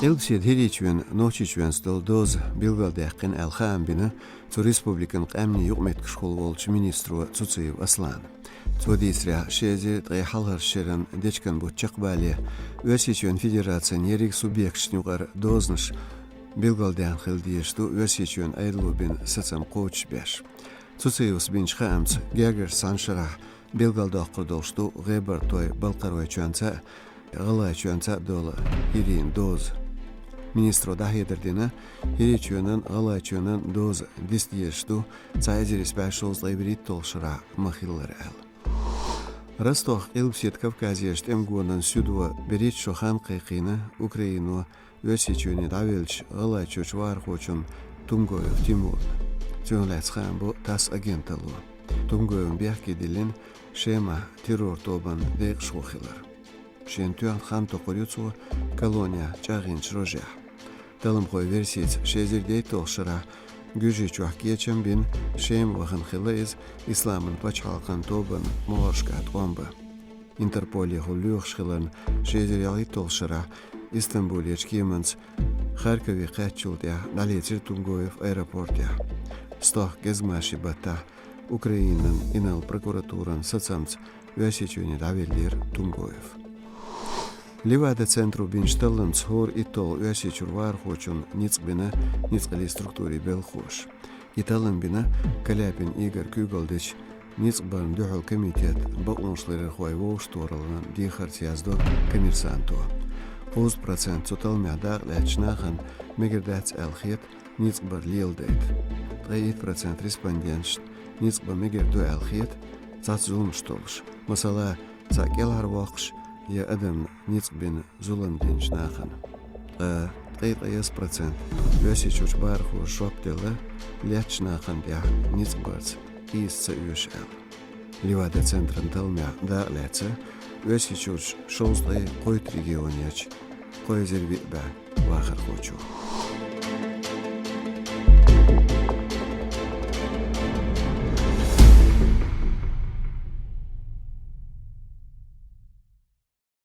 Elbset hiriçwen noçiçwen stol doz bilgaldeqin elxam bina zu respublikan qamni yuqmet kşkol bolçu ministru Tsutsiyev Aslan. Tsodisra şezi tqi halhar şeran deçkan bu çaqbali Ösiçwen federatsiyan yerik subyektşnuqar doznış bilgaldeqin xildiyeshtu Ösiçwen aydlubin satsam qoç beş. Tsutsiyev binç xamts gerger sanşara bilgaldaqqırdolştu gıbar toy balqaroy çönsa Gılay çönsa dola hirin doz. Ministro dahirdina hiriçönen gılay çönen doz distiyeshtu цайзери specials лайбрит толшра махиллер эл. Ростов Элбсет Кавказиеш темгонан сюдва берит шохан қиқина Украину Ösiçweni давелч гылай чөчвар хочун Тумгоев Тимур. Тюнлецхан бу тас агенталу. Тумгоевн бяхки дилин шема террор тобан дейқ шохилар. Шентуан хан тоқорюцу колония чагин чрожа. Талым қой версиц шезердей толшыра гүжи чуахкечем бин шем вахан хилайз исламын пачхалқан тобан моошкат омба. Интерполи хулюх шхилан шезеряли толшыра Истанбуле чкиманц Харькове качулдя налетир Тумгоев аэропортя. Стох gezмаши бата Украинан инал прокуратуран сацамц Ösiçweni давеллер Тумгоев. Ливада центру биншталлан цхор итол Ösiçur var хочун ницбина ницкали структури белхош. Италан бина Каляпин Игорь Кюголдич ницбан духал комитет бауншлер хойвош торалан дихартияздо коммерсанто. 100% цуталмя дарлячнахан мегердац алхет ницбар лилдейт. 3% респондентш ницба мегерду алхет цацзулм штолш. Масала цакелар вақш Я адам ницбин зулам денчнахан. 3% Ösiçuç barxu şopdela lячнахан я ницбарц isца üşel. Livada центран талмя дарлаца Ösiçuç şolstlay qoyt regionyaç qoyzerbi ba вахар хочу.